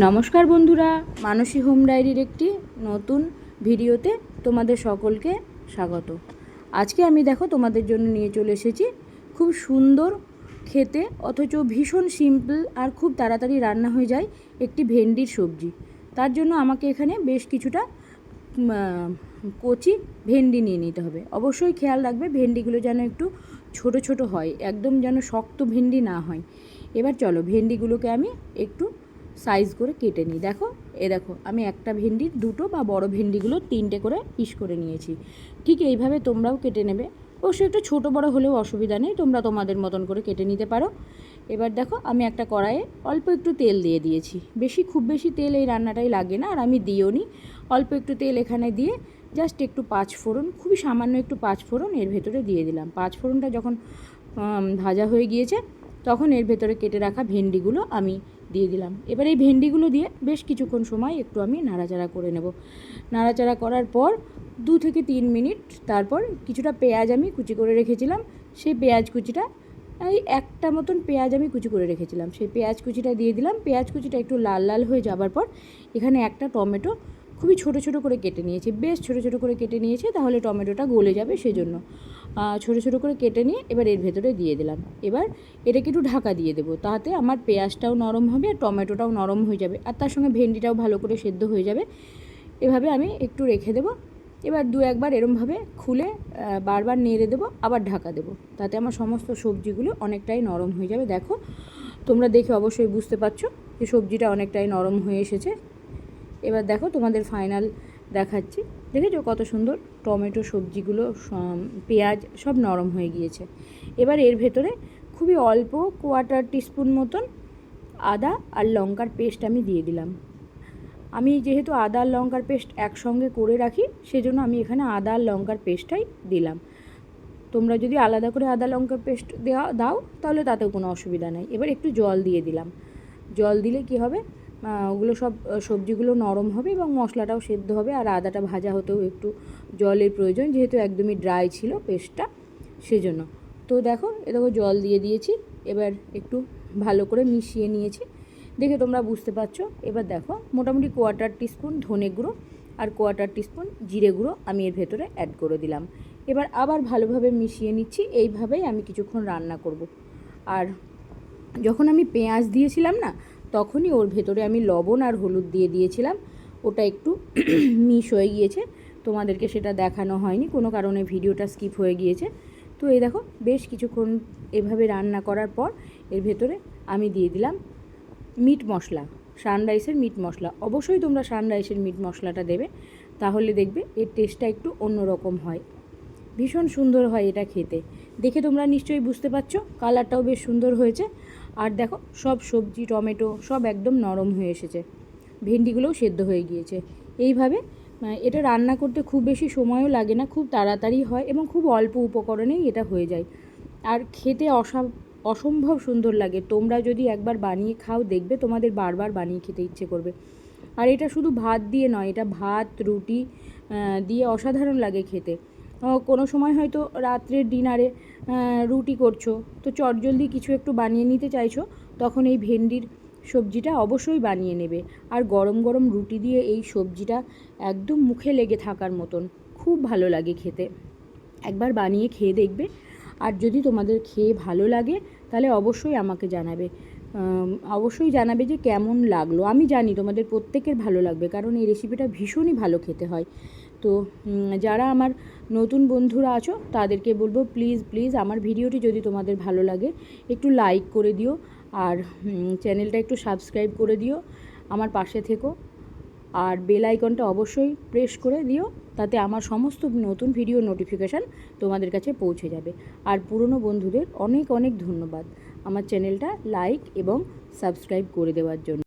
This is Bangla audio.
নমস্কার বন্ধুরা, মানসী হোম ডায়েরির একটি নতুন ভিডিওতে তোমাদের সকলকে স্বাগত। আজকে আমি দেখো তোমাদের জন্য নিয়ে চলে এসেছি খুব সুন্দর খেতে অথচ ভীষণ সিম্পল আর খুব তাড়াতাড়ি রান্না হয়ে যায় একটি ভেন্ডির সবজি। তার জন্য আমাকে এখানে বেশ কিছুটা কচি ভেন্ডি নিয়ে নিতে হবে। অবশ্যই খেয়াল রাখবে ভেন্ডিগুলো যেন একটু ছোট ছোট হয়, একদম যেন শক্ত ভেন্ডি না হয়। এবার চলো ভেন্ডিগুলোকে আমি একটু সাইজ করে কেটে নিই। দেখো দেখো আমি একটা ভেন্ডির দুটো বা বড় ভেন্ডিগুলো তিনটে করে পিস করে নিয়েছি। ঠিক এইভাবে তোমরাও কেটে নেবে। অবশ্যই একটু ছোটো বড়ো হলেও অসুবিধা নেই, তোমরা তোমাদের মতন করে কেটে নিতে পারো। এবার দেখো আমি একটা কড়াইয়ে অল্প একটু তেল দিয়ে দিয়েছি। খুব বেশি তেল এই রান্নাটাই লাগে না, আর আমি দিও নি। অল্প একটু তেল এখানে দিয়ে জাস্ট একটু পাঁচফোড়ন, খুবই সামান্য একটু পাঁচফোড়ন এর ভেতরে দিয়ে দিলাম। পাঁচফোড়নটা যখন ভাজা হয়ে গিয়েছে তখন এর ভেতরে কেটে রাখা ভেন্ডিগুলো আমি দিয়ে দিলাম। এবার এই ভেন্ডিগুলো দিয়ে বেশ কিছুক্ষণ সময় একটু আমি নাড়াচাড়া করে নেব। নাড়াচাড়া করার পর 2 থেকে 3 মিনিট তারপর কিছুটা পেঁয়াজ আমি কুচি করে রেখেছিলাম, সেই পেঁয়াজ কুচিটা একটা মতন পেঁয়াজ আমি কুচি করে রেখেছিলাম, সেই পেঁয়াজ কুচিটা দিয়ে দিলাম। পেঁয়াজ কুচিটা একটু লাল লাল হয়ে যাবার পর এখানে একটা টমেটো খুবই ছোট ছোট করে কেটে নিয়েছি, বেশ ছোট ছোট করে কেটে নিয়েছি, তাহলে টমেটোটা গলে যাবে সেজন্য ছোট ছোট করে কেটে নিয়ে এবার এর ভেতরে দিয়ে দিলাম। এবার এটাকে একটু ঢাকা দিয়ে দেবো, তাতে আমার পেঁয়াজটাও নরম হবে আর টমেটোটাও নরম হয়ে যাবে, আর তার সঙ্গে ভেন্ডিটাও ভালো করে সেদ্ধ হয়ে যাবে। এভাবে আমি একটু রেখে দেবো। এবার 2-1 বার এরমভাবে খুলে বারবার নেড়ে দেবো, আবার ঢাকা দেবো, তাতে আমার সমস্ত সবজিগুলো অনেকটাই নরম হয়ে যাবে। দেখো তোমরা দেখে অবশ্যই বুঝতে পারছো যে সবজিটা অনেকটাই নরম হয়ে এসেছে। এবার দেখো তোমাদের ফাইনাল দেখাচ্ছি। দেখেছো কত সুন্দর টমেটো, সবজিগুলো, পেঁয়াজ সব নরম হয়ে গিয়েছে। এবার এর ভেতরে খুবই অল্প 1/4 টিস্পুন মতন আদা আর লঙ্কার পেস্ট আমি দিয়ে দিলাম। আমি যেহেতু আদা আর লঙ্কার পেস্ট একসঙ্গে করে রাখি সেজন্য আমি এখানে আদা আর লঙ্কার পেস্টটাই দিলাম। তোমরা যদি আলাদা করে আদা লঙ্কার পেস্ট দাও তাহলে তাতেও কোনো অসুবিধা নেই। এবার একটু জল দিয়ে দিলাম। জল দিলে কি হবে, ওগুলো সব সবজিগুলো নরম হবে এবং মশলাটাও সেদ্ধ হবে, আর আদাটা ভাজা হতেও একটু জলের প্রয়োজন, যেহেতু একদমই ড্রাই ছিল পেস্টটা সেজন্য। তো দেখো দেখো জল দিয়ে দিয়েছি, এবার একটু ভালো করে মিশিয়ে নিয়েছি, দেখে তোমরা বুঝতে পারছো। এবার দেখো মোটামুটি 1/4 টিস্পুন ধনে গুঁড়ো আর 1/4 টিস্পুন জিরে গুঁড়ো আমি এর ভেতরে অ্যাড করে দিলাম। এবার আবার ভালোভাবে মিশিয়ে নিচ্ছি। এইভাবেই আমি কিছুক্ষণ রান্না করব। আর যখন আমি পেঁয়াজ দিয়েছিলাম না, তখনই ওর ভেতরে আমি লবণ আর হলুদ দিয়ে দিয়েছিলাম। ওটা একটু মিশ হয়ে গিয়েছে, তোমাদেরকে সেটা দেখানো হয়নি, কোনো কারণে ভিডিওটা স্কিপ হয়ে গিয়েছে। তো এই দেখো বেশ কিছুক্ষণ এভাবে রান্না করার পর এর ভেতরে আমি দিয়ে দিলাম মিট মশলা, সানরাইসের মিট মশলা। অবশ্যই তোমরা সানরাইসের মিট মশলাটা দেবে, তাহলে দেখবে এর টেস্টটা একটু অন্যরকম হয়, ভীষণ সুন্দর হয় এটা খেতে। দেখে তোমরা নিশ্চয়ই বুঝতে পারছো, কালারটাও বেশ সুন্দর হয়েছে। আর দেখো সব সবজি টমেটো সব একদম নরম হয়ে এসেছে, ভেন্ডিগুলোও সেদ্ধ হয়ে গিয়েছে। এইভাবে এটা রান্না করতে খুব বেশি সময়ও লাগে না, খুব তাড়াতাড়ি হয় এবং খুব অল্প উপকরণেই এটা হয়ে যায়, আর খেতে অসম্ভব সুন্দর লাগে। তোমরা যদি একবার বানিয়ে খাও দেখবে তোমাদের বারবার বানিয়ে খেতে ইচ্ছে করবে। আর এটা শুধু ভাত দিয়ে নয়, এটা ভাত রুটি দিয়ে অসাধারণ লাগে খেতে। কোনো সময় হয়তো রাত্রের ডিনারে রুটি করছো, তো চটজলদি কিছু একটু বানিয়ে নিতে চাইছো, তখন এই ভেন্ডির সবজিটা অবশ্যই বানিয়ে নেবে। আর গরম গরম রুটি দিয়ে এই সবজিটা একদম মুখে লেগে থাকার মতন খুব ভালো লাগে খেতে। একবার বানিয়ে খেয়ে দেখবে, আর যদি তোমাদের খেয়ে ভালো লাগে তাহলে অবশ্যই আমাকে জানাবে, অবশ্যই জানাবে যে কেমন লাগলো। আমি জানি তোমাদের প্রত্যেকের ভালো লাগবে, কারণ এই রেসিপিটা ভীষণই ভালো খেতে হয়। তো যারা আমার নতুন বন্ধুরা আছো তাদেরকে বলবো প্লিজ প্লিজ আমার ভিডিওটি যদি তোমাদের ভালো লাগে একটু লাইক করে দিও, আর চ্যানেলটা একটু সাবস্ক্রাইব করে দিও, আমার পাশে থেকো, আর বেল আইকনটা অবশ্যই প্রেস করে দিও, তাতে আমার সমস্ত নতুন ভিডিও নোটিফিকেশান তোমাদের কাছে পৌঁছে যাবে। আর পুরনো বন্ধুদের অনেক অনেক ধন্যবাদ আমার চ্যানেলটা লাইক এবং সাবস্ক্রাইব করে দেওয়ার জন্য।